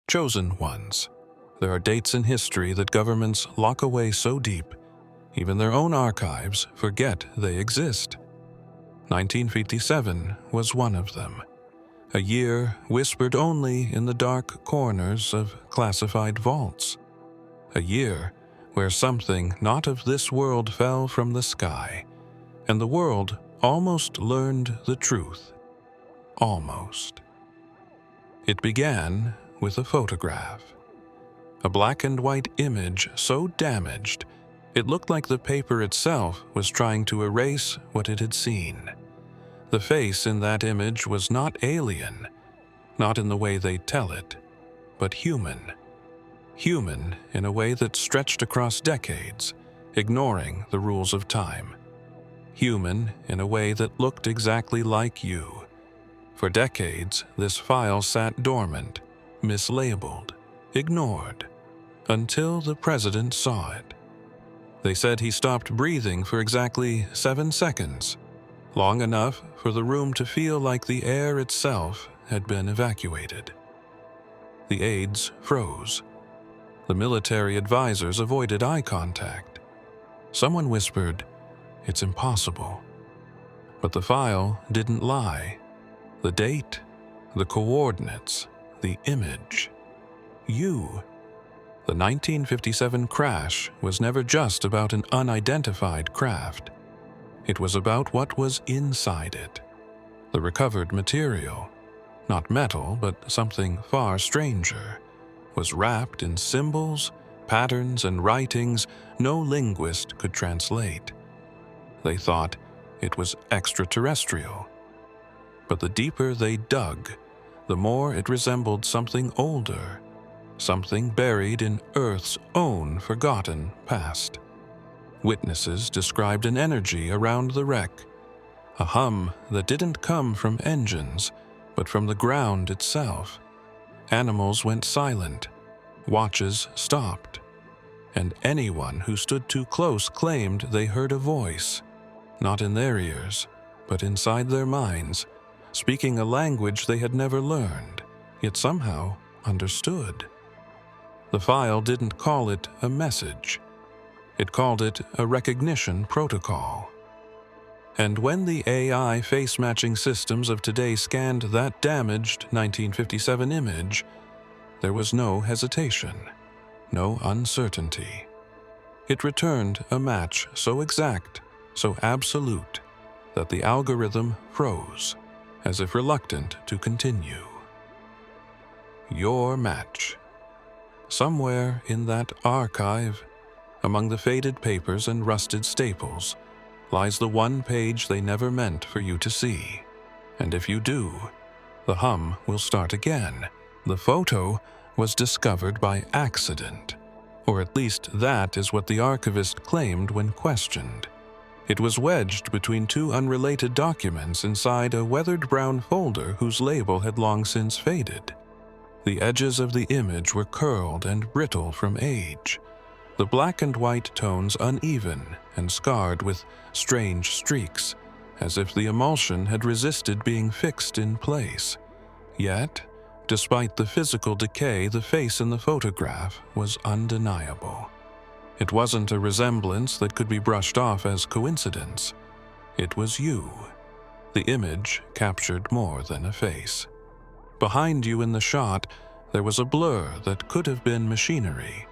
Chosen ones. There are dates in history that governments lock away so deep, even their own archives forget they exist. 1957 was one of them. A year whispered only in the dark corners of classified vaults. A year where something not of this world fell from the sky, and the world almost learned the truth. Almost. It began with a photograph. A black and white image so damaged, it looked like the paper itself was trying to erase what it had seen. The face in that image was not alien, not in the way they tell it, but human. Human in a way that stretched across decades, ignoring the rules of time. Human in a way that looked exactly like you. For decades, this file sat dormant, mislabeled, ignored, until the president saw it. They said he stopped breathing for exactly 7 seconds, long enough for the room to feel like the air itself had been evacuated. The aides froze. The military advisors avoided eye contact. Someone whispered, "It's impossible." But the file didn't lie. The date, the coordinates, the image. You. The 1957 crash was never just about an unidentified craft. It was about what was inside it. The recovered material, not metal but something far stranger, was wrapped in symbols, patterns, and writings no linguist could translate. They thought it was extraterrestrial. But the deeper they dug, the more it resembled something older, something buried in Earth's own forgotten past. Witnesses described an energy around the wreck, a hum that didn't come from engines, but from the ground itself. Animals went silent, watches stopped, and anyone who stood too close claimed they heard a voice, not in their ears, but inside their minds, speaking a language they had never learned, yet somehow understood. The file didn't call it a message. It called it a recognition protocol. And when the AI face-matching systems of today scanned that damaged 1957 image, there was no hesitation, no uncertainty. It returned a match so exact, so absolute, that the algorithm froze, as if reluctant to continue. Your match. Somewhere in that archive, among the faded papers and rusted staples, lies the one page they never meant for you to see. And if you do, the hum will start again. The photo was discovered by accident, or at least that is what the archivist claimed when questioned. It was wedged between two unrelated documents inside a weathered brown folder whose label had long since faded. The edges of the image were curled and brittle from age, the black and white tones uneven and scarred with strange streaks, as if the emulsion had resisted being fixed in place. Yet, despite the physical decay, the face in the photograph was undeniable. It wasn't a resemblance that could be brushed off as coincidence. It was you. The image captured more than a face. Behind you in the shot, there was a blur that could have been machinery,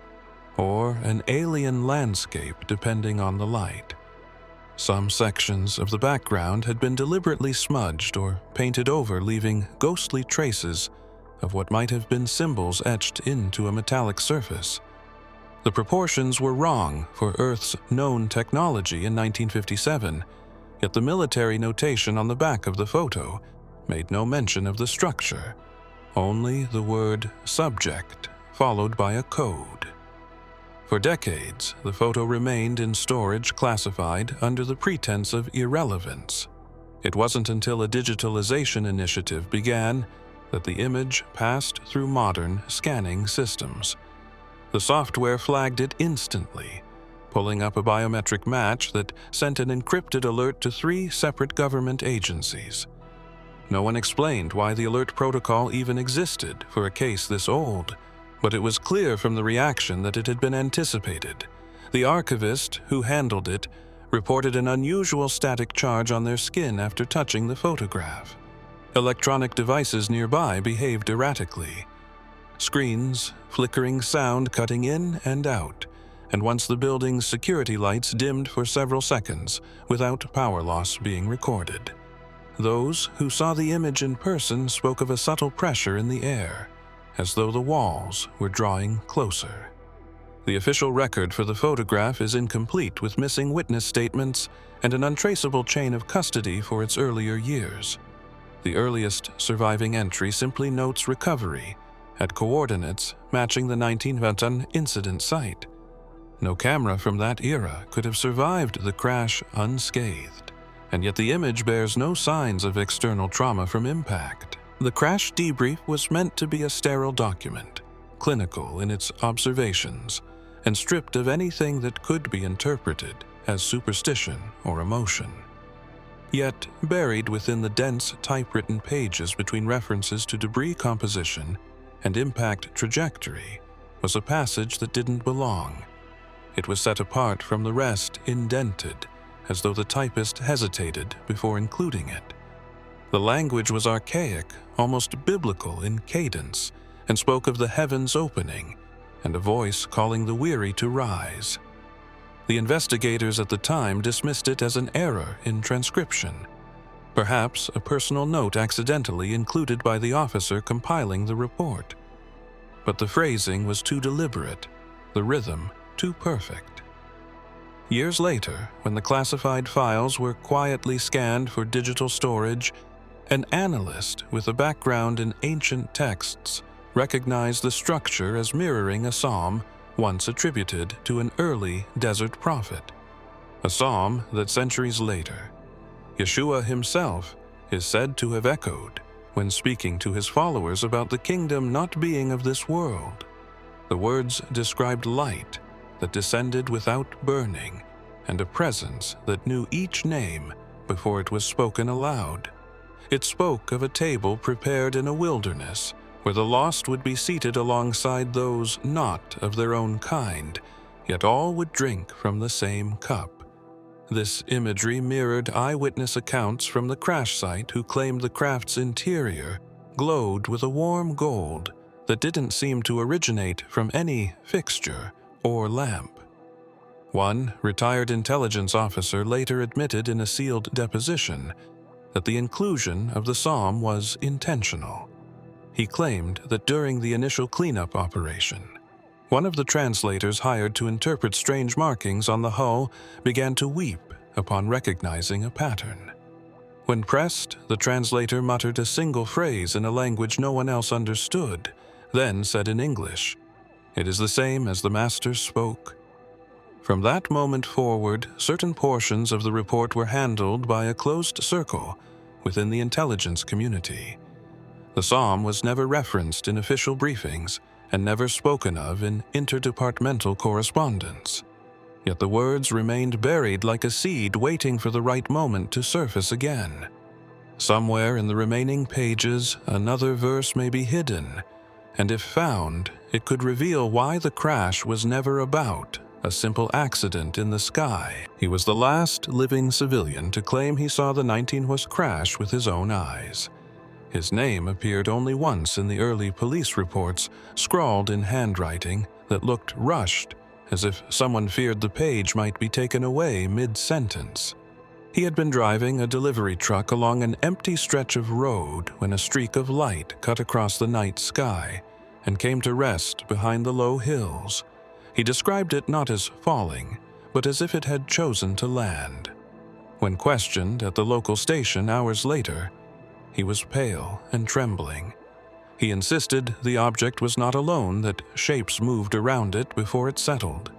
or an alien landscape depending on the light. Some sections of the background had been deliberately smudged or painted over, leaving ghostly traces of what might have been symbols etched into a metallic surface. The proportions were wrong for Earth's known technology in 1957, yet the military notation on the back of the photo made no mention of the structure, only the word subject followed by a code. For decades, the photo remained in storage classified under the pretense of irrelevance. It wasn't until a digitalization initiative began that the image passed through modern scanning systems. The software flagged it instantly, pulling up a biometric match that sent an encrypted alert to 3 separate government agencies. No one explained why the alert protocol even existed for a case this old, but it was clear from the reaction that it had been anticipated. The archivist who handled it reported an unusual static charge on their skin after touching the photograph. Electronic devices nearby behaved erratically. Screens, flickering sound cutting in and out, and once the building's security lights dimmed for several seconds without power loss being recorded. Those who saw the image in person spoke of a subtle pressure in the air, as though the walls were drawing closer. The official record for the photograph is incomplete, with missing witness statements and an untraceable chain of custody for its earlier years. The earliest surviving entry simply notes recovery at coordinates matching the 1921 incident site. No camera from that era could have survived the crash unscathed, and yet the image bears no signs of external trauma from impact. The crash debrief was meant to be a sterile document, clinical in its observations, and stripped of anything that could be interpreted as superstition or emotion. Yet, buried within the dense typewritten pages between references to debris composition and impact trajectory was a passage that didn't belong. It was set apart from the rest, indented, as though the typist hesitated before including it. The language was archaic, almost biblical in cadence, and spoke of the heavens opening and a voice calling the weary to rise. The investigators at the time dismissed it as an error in transcription, perhaps a personal note accidentally included by the officer compiling the report. But the phrasing was too deliberate, the rhythm too perfect. Years later, when the classified files were quietly scanned for digital storage, an analyst with a background in ancient texts recognized the structure as mirroring a psalm once attributed to an early desert prophet, a psalm that centuries later, Yeshua himself is said to have echoed when speaking to his followers about the kingdom not being of this world. The words described light that descended without burning, and a presence that knew each name before it was spoken aloud. It spoke of a table prepared in a wilderness, where the lost would be seated alongside those not of their own kind, yet all would drink from the same cup. This imagery mirrored eyewitness accounts from the crash site who claimed the craft's interior glowed with a warm gold that didn't seem to originate from any fixture or lamp. One retired intelligence officer later admitted in a sealed deposition that the inclusion of the psalm was intentional. He claimed that during the initial cleanup operation, one of the translators hired to interpret strange markings on the hull began to weep upon recognizing a pattern. When pressed, the translator muttered a single phrase in a language no one else understood, then said in English, "It is the same as the master spoke." From that moment forward, certain portions of the report were handled by a closed circle within the intelligence community. The psalm was never referenced in official briefings and never spoken of in interdepartmental correspondence. Yet the words remained buried like a seed waiting for the right moment to surface again. Somewhere in the remaining pages, another verse may be hidden, and if found, it could reveal why the crash was never about a simple accident in the sky. He was the last living civilian to claim he saw the 19-horse crash with his own eyes. His name appeared only once in the early police reports, scrawled in handwriting that looked rushed, as if someone feared the page might be taken away mid-sentence. He had been driving a delivery truck along an empty stretch of road when a streak of light cut across the night sky and came to rest behind the low hills. He described it not as falling, but as if it had chosen to land. When questioned at the local station hours later, he was pale and trembling. He insisted the object was not alone, that shapes moved around it before it settled.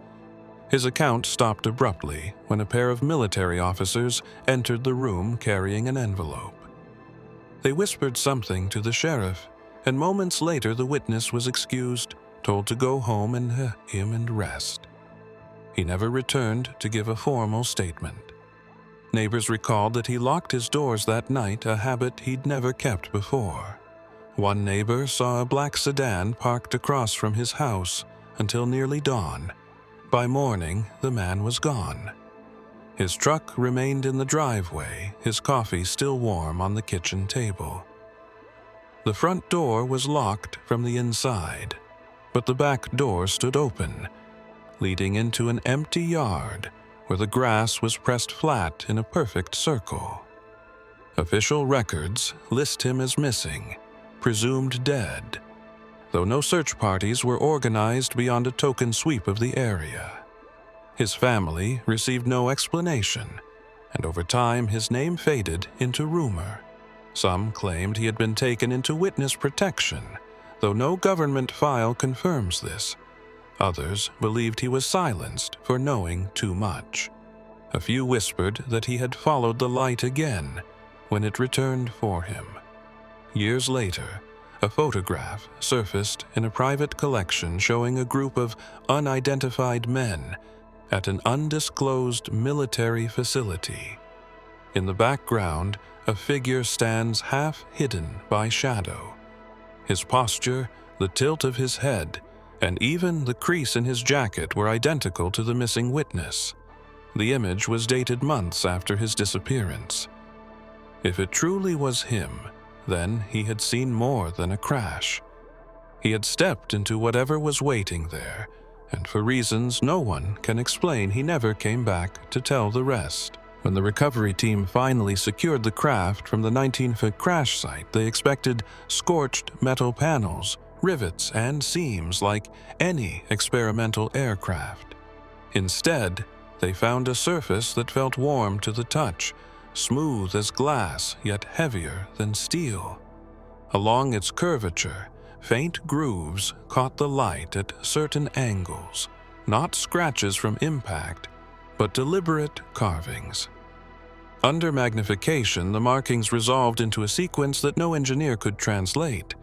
His account stopped abruptly when a pair of military officers entered the room carrying an envelope. They whispered something to the sheriff, and moments later the witness was excused, told to go home and rest. He never returned to give a formal statement. Neighbors recalled that he locked his doors that night, a habit he'd never kept before. One neighbor saw a black sedan parked across from his house until nearly dawn. By morning, the man was gone. His truck remained in the driveway, his coffee still warm on the kitchen table. The front door was locked from the inside, but the back door stood open, leading into an empty yard where the grass was pressed flat in a perfect circle. Official records list him as missing, presumed dead, though no search parties were organized beyond a token sweep of the area. His family received no explanation, and over time his name faded into rumor. Some claimed he had been taken into witness protection, though no government file confirms this. Others believed he was silenced for knowing too much. A few whispered that he had followed the light again when it returned for him. Years later, a photograph surfaced in a private collection showing a group of unidentified men at an undisclosed military facility. In the background, a figure stands half hidden by shadow. His posture, the tilt of his head, and even the crease in his jacket were identical to the missing witness. The image was dated months after his disappearance. If it truly was him, then he had seen more than a crash. He had stepped into whatever was waiting there, and for reasons no one can explain, he never came back to tell the rest. When the recovery team finally secured the craft from the 19-foot crash site, they expected scorched metal panels, rivets, and seams like any experimental aircraft. Instead, they found a surface that felt warm to the touch, smooth as glass yet heavier than steel. Along its curvature, faint grooves caught the light at certain angles, not scratches from impact, but deliberate carvings. Under magnification, the markings resolved into a sequence that no engineer could translate.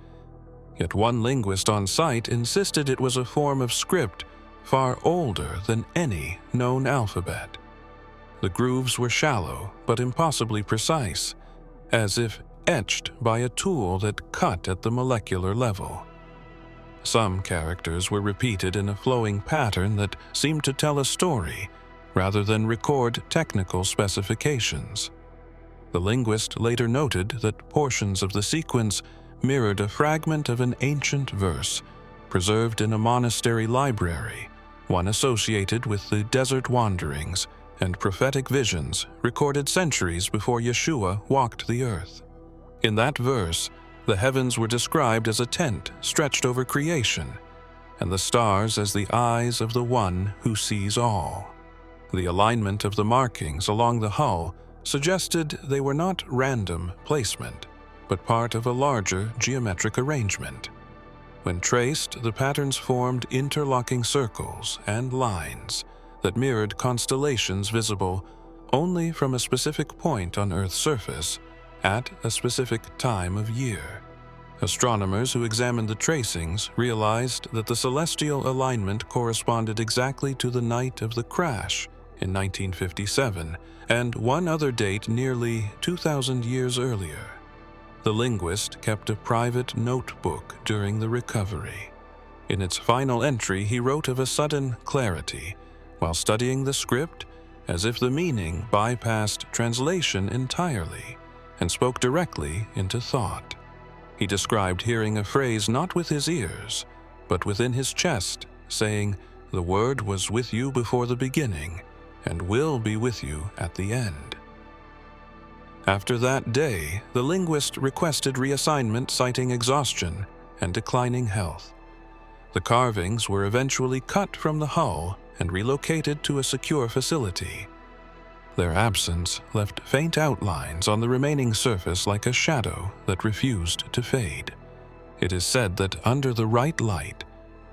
Yet one linguist on site insisted it was a form of script far older than any known alphabet. The grooves were shallow but impossibly precise, as if etched by a tool that cut at the molecular level. Some characters were repeated in a flowing pattern that seemed to tell a story rather than record technical specifications. The linguist later noted that portions of the sequence mirrored a fragment of an ancient verse preserved in a monastery library, one associated with the desert wanderings and prophetic visions recorded centuries before Yeshua walked the earth. In that verse, the heavens were described as a tent stretched over creation, and the stars as the eyes of the one who sees all. The alignment of the markings along the hull suggested they were not random placement, but part of a larger geometric arrangement. When traced, the patterns formed interlocking circles and lines that mirrored constellations visible only from a specific point on Earth's surface at a specific time of year. Astronomers who examined the tracings realized that the celestial alignment corresponded exactly to the night of the crash in 1957 and one other date nearly 2,000 years earlier. The linguist kept a private notebook during the recovery. In its final entry, he wrote of a sudden clarity while studying the script, as if the meaning bypassed translation entirely and spoke directly into thought. He described hearing a phrase not with his ears, but within his chest, saying, "The word was with you before the beginning, and will be with you at the end." After that day, the linguist requested reassignment, citing exhaustion and declining health. The carvings were eventually cut from the hull and relocated to a secure facility. Their absence left faint outlines on the remaining surface like a shadow that refused to fade. It is said that under the right light,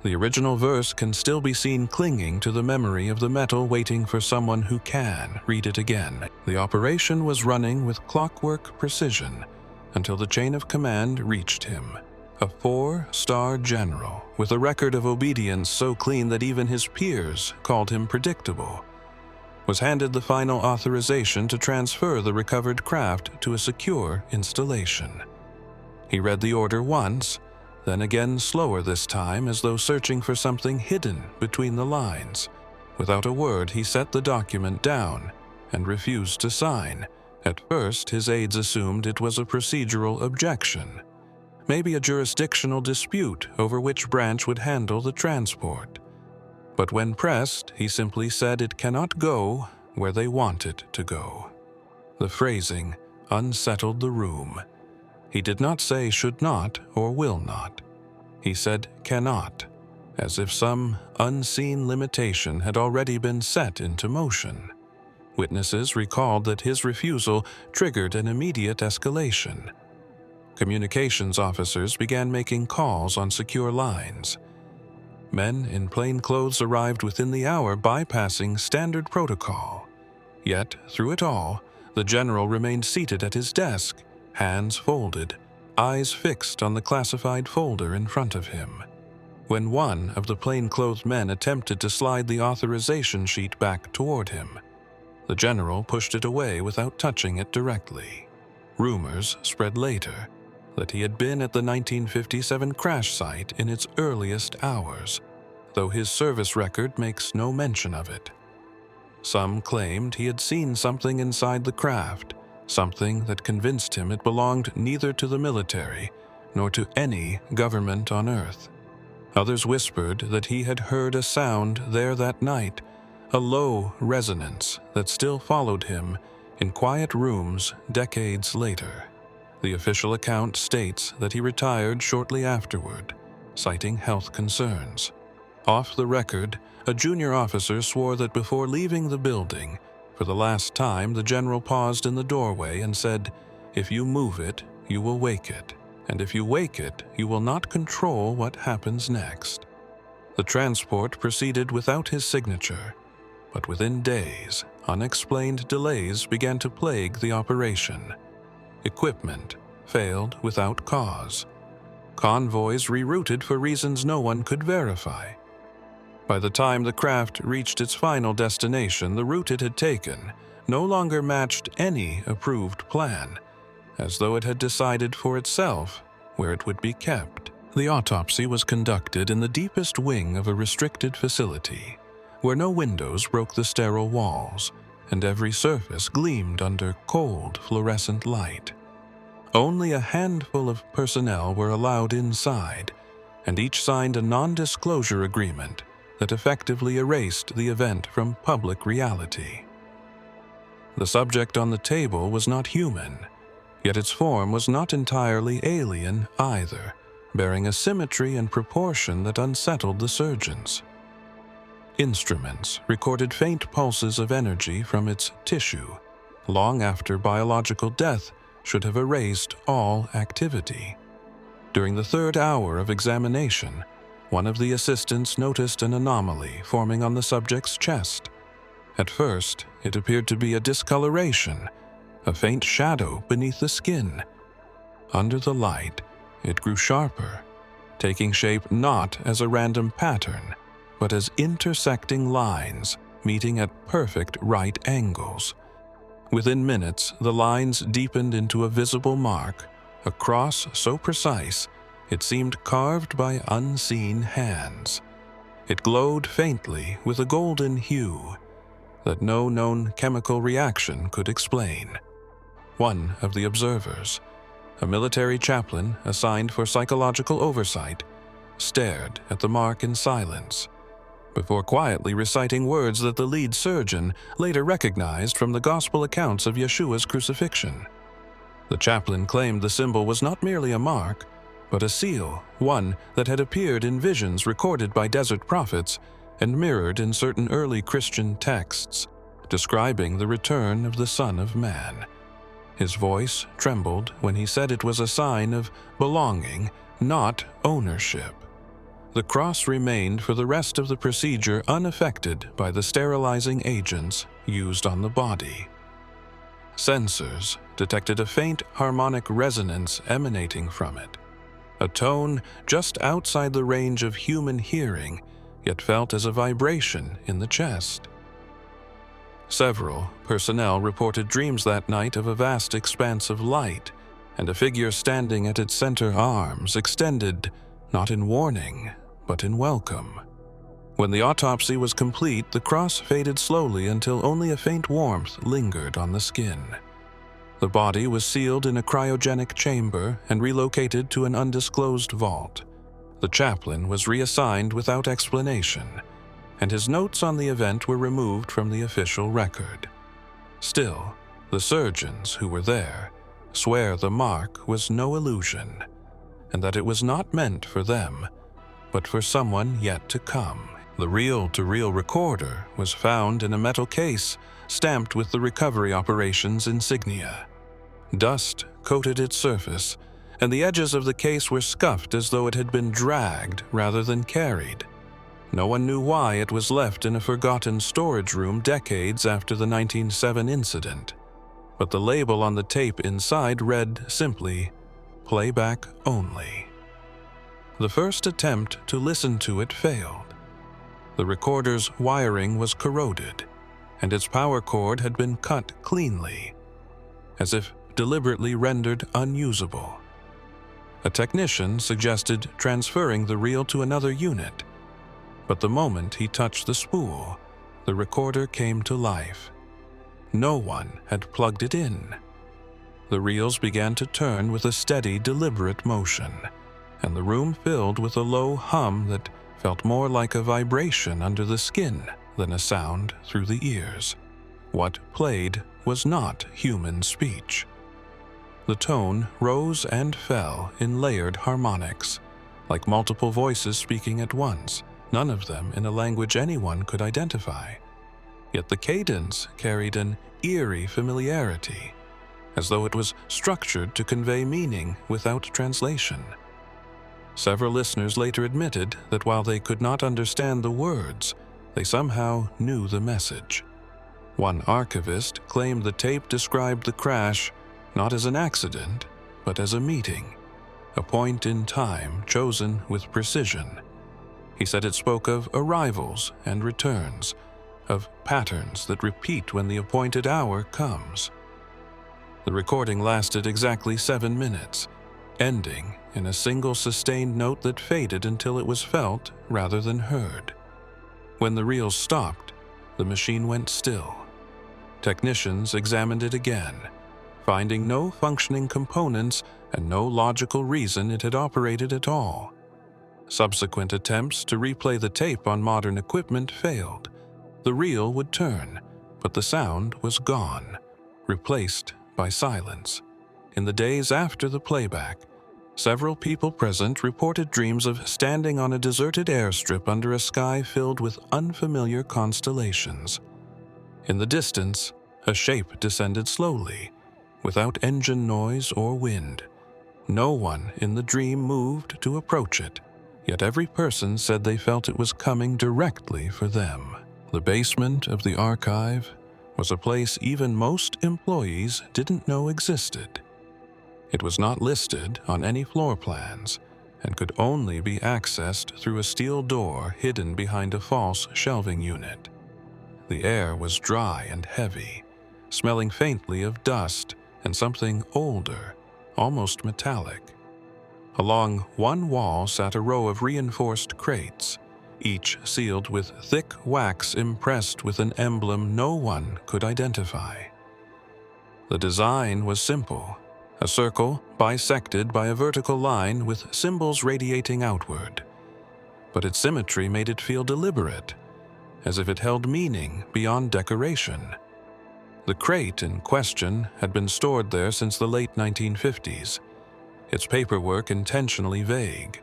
the original verse can still be seen clinging to the memory of the metal, waiting for someone who can read it again. The operation was running with clockwork precision until the chain of command reached him. A 4-star general with a record of obedience so clean that even his peers called him predictable. was handed the final authorization to transfer the recovered craft to a secure installation. He read the order once, then again slower this time, as though searching for something hidden between the lines. Without a word, he set the document down and refused to sign. At first, his aides assumed it was a procedural objection, maybe a jurisdictional dispute over which branch would handle the transport. But when pressed, he simply said it cannot go where they want it to go. The phrasing unsettled the room. He did not say should not or will not. He said cannot, as if some unseen limitation had already been set into motion. Witnesses recalled that his refusal triggered an immediate escalation. Communications officers began making calls on secure lines. Men in plain clothes arrived within the hour, bypassing standard protocol. Yet, through it all, the general remained seated at his desk, hands folded, eyes fixed on the classified folder in front of him. When one of the plain-clothed men attempted to slide the authorization sheet back toward him, the general pushed it away without touching it directly. Rumors spread later that he had been at the 1957 crash site in its earliest hours, though his service record makes no mention of it. Some claimed he had seen something inside the craft, something that convinced him it belonged neither to the military nor to any government on Earth. Others whispered that he had heard a sound there that night, a low resonance that still followed him in quiet rooms decades later. The official account states that he retired shortly afterward, citing health concerns. Off the record, a junior officer swore that before leaving the building, for the last time, the general paused in the doorway and said, "If you move it, you will wake it, and if you wake it, you will not control what happens next." The transport proceeded without his signature, but within days, unexplained delays began to plague the operation. Equipment failed without cause. Convoys rerouted for reasons no one could verify. By the time the craft reached its final destination, the route it had taken no longer matched any approved plan, as though it had decided for itself where it would be kept. The autopsy was conducted in the deepest wing of a restricted facility, where no windows broke the sterile walls, and every surface gleamed under cold fluorescent light. Only a handful of personnel were allowed inside, and each signed a non-disclosure agreement that effectively erased the event from public reality. The subject on the table was not human, yet its form was not entirely alien either, bearing a symmetry and proportion that unsettled the surgeons. Instruments recorded faint pulses of energy from its tissue, long after biological death should have erased all activity. During the third hour of examination, one of the assistants noticed an anomaly forming on the subject's chest. At first, it appeared to be a discoloration, a faint shadow beneath the skin. Under the light, it grew sharper, taking shape not as a random pattern, but as intersecting lines meeting at perfect right angles. Within minutes, the lines deepened into a visible mark, a cross so precise it seemed carved by unseen hands. It glowed faintly with a golden hue that no known chemical reaction could explain. One of the observers, a military chaplain assigned for psychological oversight, stared at the mark in silence, before quietly reciting words that the lead surgeon later recognized from the gospel accounts of Yeshua's crucifixion. The chaplain claimed the symbol was not merely a mark, but a seal, one that had appeared in visions recorded by desert prophets and mirrored in certain early Christian texts, describing the return of the Son of Man. His voice trembled when he said it was a sign of belonging, not ownership. The cross remained for the rest of the procedure unaffected by the sterilizing agents used on the body. Sensors detected a faint harmonic resonance emanating from it, a tone just outside the range of human hearing, yet felt as a vibration in the chest. Several personnel reported dreams that night of a vast expanse of light and a figure standing at its center, arms extended, not in warning, but in welcome. When the autopsy was complete, the cross faded slowly until only a faint warmth lingered on the skin. The body was sealed in a cryogenic chamber and relocated to an undisclosed vault. The chaplain was reassigned without explanation, and his notes on the event were removed from the official record. Still, the surgeons who were there swear the mark was no illusion, and that it was not meant for them, but for someone yet to come. The reel-to-reel recorder was found in a metal case stamped with the recovery operations insignia. Dust coated its surface, and the edges of the case were scuffed as though it had been dragged rather than carried. No one knew why it was left in a forgotten storage room decades after the 1907 incident, but the label on the tape inside read simply, "Playback only." The first attempt to listen to it failed. The recorder's wiring was corroded, and its power cord had been cut cleanly, as if deliberately rendered unusable. A technician suggested transferring the reel to another unit, but the moment he touched the spool, the recorder came to life. No one had plugged it in. The reels began to turn with a steady, deliberate motion, and the room filled with a low hum that felt more like a vibration under the skin than a sound through the ears. What played was not human speech. The tone rose and fell in layered harmonics, like multiple voices speaking at once, none of them in a language anyone could identify. Yet the cadence carried an eerie familiarity, as though it was structured to convey meaning without translation. Several listeners later admitted that while they could not understand the words, they somehow knew the message. One archivist claimed the tape described the crash not as an accident, but as a meeting, a point in time chosen with precision. He said it spoke of arrivals and returns, of patterns that repeat when the appointed hour comes. The recording lasted exactly 7 minutes, ending in a single sustained note that faded until it was felt rather than heard. When the reel stopped, the machine went still. Technicians examined it again, finding no functioning components and no logical reason it had operated at all. Subsequent attempts to replay the tape on modern equipment failed. The reel would turn, but the sound was gone, replaced by silence. In the days after the playback, several people present reported dreams of standing on a deserted airstrip under a sky filled with unfamiliar constellations. In the distance, a shape descended slowly, without engine noise or wind. No one in the dream moved to approach it, yet every person said they felt it was coming directly for them. The basement of the archive was a place even most employees didn't know existed. It was not listed on any floor plans and could only be accessed through a steel door hidden behind a false shelving unit. The air was dry and heavy, smelling faintly of dust and something older, almost metallic. Along one wall sat a row of reinforced crates, each sealed with thick wax impressed with an emblem no one could identify. The design was simple, a circle bisected by a vertical line with symbols radiating outward. But its symmetry made it feel deliberate, as if it held meaning beyond decoration. The crate in question had been stored there since the late 1950s, its paperwork intentionally vague.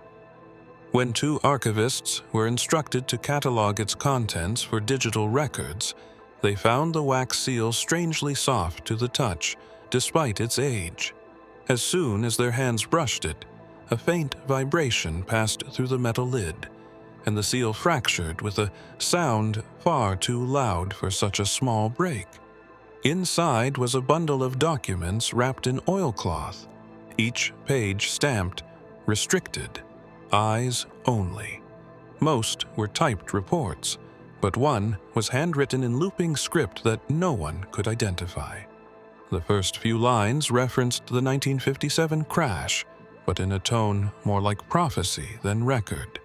When 2 archivists were instructed to catalog its contents for digital records, they found the wax seal strangely soft to the touch, despite its age. As soon as their hands brushed it, a faint vibration passed through the metal lid, and the seal fractured with a sound far too loud for such a small break. Inside was a bundle of documents wrapped in oilcloth, each page stamped, "Restricted, eyes only." Most were typed reports, but one was handwritten in looping script that no one could identify. The first few lines referenced the 1957 crash, but in a tone more like prophecy than record.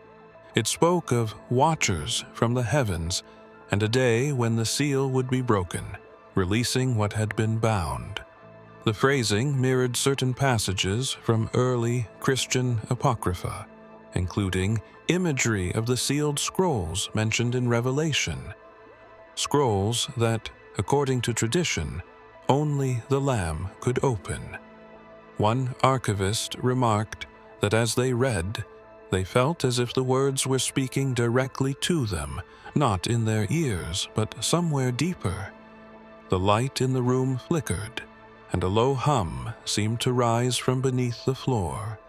It spoke of watchers from the heavens and a day when the seal would be broken, releasing what had been bound. The phrasing mirrored certain passages from early Christian apocrypha, including imagery of the sealed scrolls mentioned in Revelation. Scrolls that, according to tradition, only the Lamb could open. One archivist remarked that as they read, they felt as if the words were speaking directly to them, not in their ears, but somewhere deeper. The light in the room flickered, and a low hum seemed to rise from beneath the floor.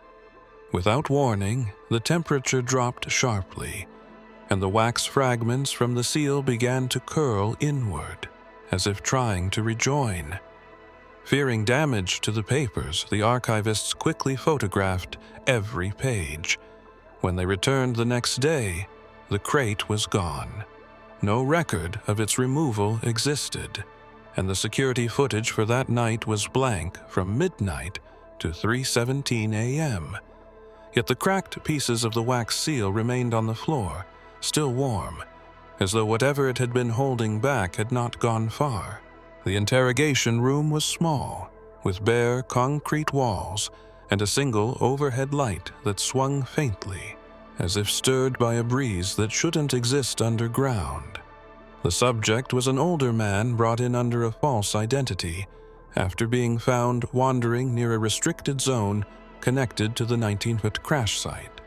Without warning, the temperature dropped sharply, and the wax fragments from the seal began to curl inward, as if trying to rejoin. Fearing damage to the papers, the archivists quickly photographed every page. When they returned the next day, the crate was gone. No record of its removal existed, and the security footage for that night was blank from midnight to 3:17 a.m. Yet the cracked pieces of the wax seal remained on the floor, still warm, as though whatever it had been holding back had not gone far. The interrogation room was small, with bare concrete walls and a single overhead light that swung faintly, as if stirred by a breeze that shouldn't exist underground. The subject was an older man brought in under a false identity, after being found wandering near a restricted zone connected to the 19-foot crash site.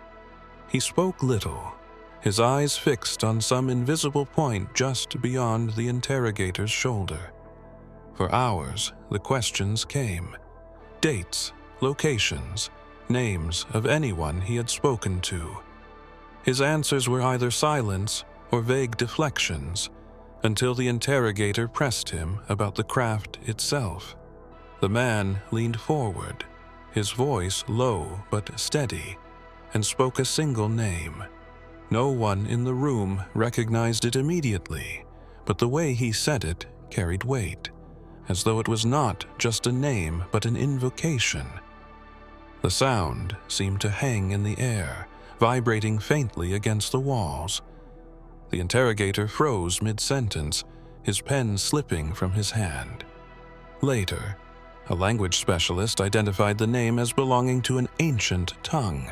He spoke little, his eyes fixed on some invisible point just beyond the interrogator's shoulder. For hours, the questions came. Dates, locations, names of anyone he had spoken to. His answers were either silence or vague deflections, until the interrogator pressed him about the craft itself. The man leaned forward, his voice low but steady, and spoke a single name. No one in the room recognized it immediately, but the way he said it carried weight, as though it was not just a name but an invocation. The sound seemed to hang in the air, vibrating faintly against the walls. The interrogator froze mid-sentence, his pen slipping from his hand. Later, a language specialist identified the name as belonging to an ancient tongue,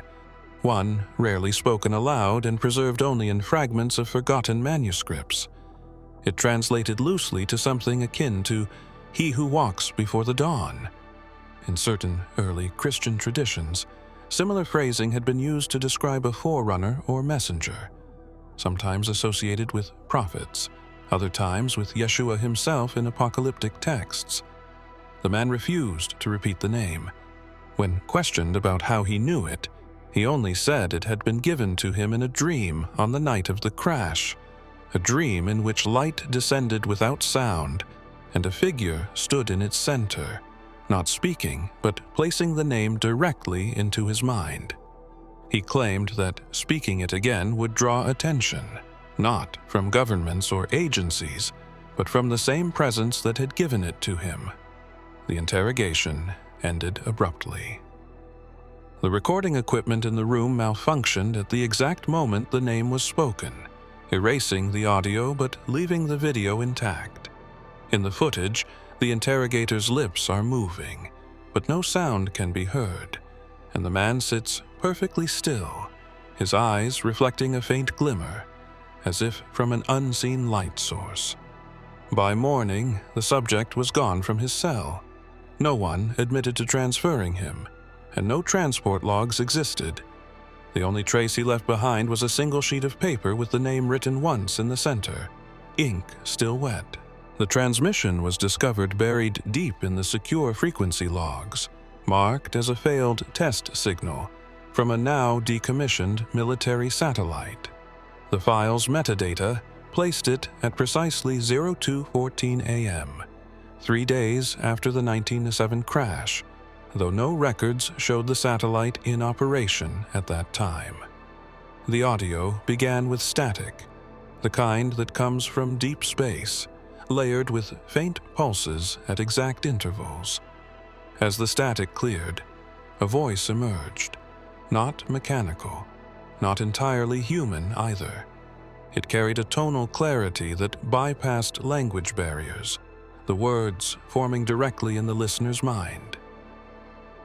one rarely spoken aloud and preserved only in fragments of forgotten manuscripts. It translated loosely to something akin to "he who walks before the dawn." In certain early Christian traditions, similar phrasing had been used to describe a forerunner or messenger, sometimes associated with prophets, other times with Yeshua himself in apocalyptic texts. The man refused to repeat the name. When questioned about how he knew it, he only said it had been given to him in a dream on the night of the crash, a dream in which light descended without sound, and a figure stood in its center, not speaking, but placing the name directly into his mind. He claimed that speaking it again would draw attention, not from governments or agencies, but from the same presence that had given it to him. The interrogation ended abruptly. The recording equipment in the room malfunctioned at the exact moment the name was spoken, erasing the audio but leaving the video intact. In the footage, the interrogator's lips are moving, but no sound can be heard, and the man sits perfectly still, his eyes reflecting a faint glimmer, as if from an unseen light source. By morning, the subject was gone from his cell. No one admitted to transferring him, and no transport logs existed. The only trace he left behind was a single sheet of paper with the name written once in the center, ink still wet. The transmission was discovered buried deep in the secure frequency logs, marked as a failed test signal from a now decommissioned military satellite. The file's metadata placed it at precisely 02:14 a.m., 3 days after the 1907 crash, though no records showed the satellite in operation at that time. The audio began with static, the kind that comes from deep space, layered with faint pulses at exact intervals. As the static cleared, a voice emerged, not mechanical, not entirely human either. It carried a tonal clarity that bypassed language barriers, the words forming directly in the listener's mind.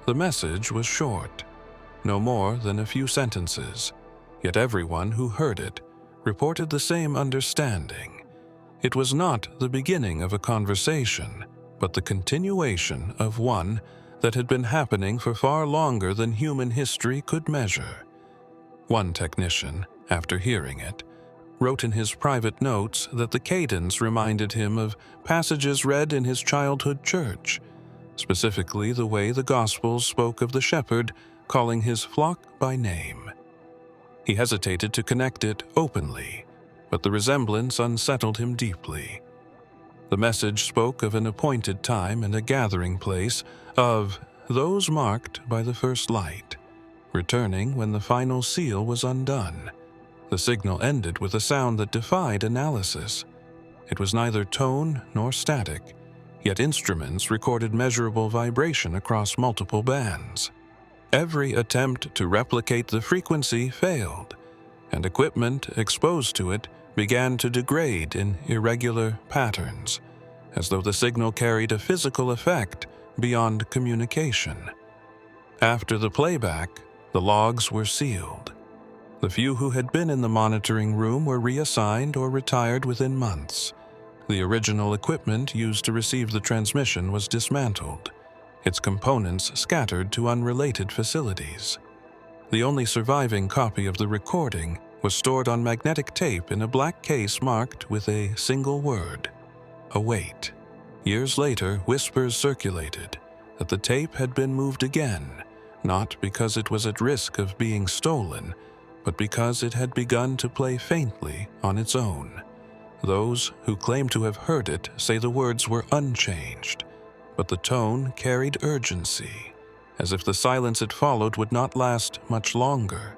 The message was short, no more than a few sentences, yet everyone who heard it reported the same understanding. It was not the beginning of a conversation, but the continuation of one that had been happening for far longer than human history could measure. One technician, after hearing it, wrote in his private notes that the cadence reminded him of passages read in his childhood church, specifically the way the Gospels spoke of the shepherd calling his flock by name. He hesitated to connect it openly, but the resemblance unsettled him deeply. The message spoke of an appointed time and a gathering place, of those marked by the first light, returning when the final seal was undone. The signal ended with a sound that defied analysis. It was neither tone nor static, yet instruments recorded measurable vibration across multiple bands. Every attempt to replicate the frequency failed, and equipment exposed to it began to degrade in irregular patterns, as though the signal carried a physical effect beyond communication. After the playback, the logs were sealed. The few who had been in the monitoring room were reassigned or retired within months. The original equipment used to receive the transmission was dismantled, its components scattered to unrelated facilities. The only surviving copy of the recording was stored on magnetic tape in a black case marked with a single word: await. Years later, whispers circulated that the tape had been moved again, not because it was at risk of being stolen, but because it had begun to play faintly on its own. Those who claim to have heard it say the words were unchanged, but the tone carried urgency, as if the silence it followed would not last much longer.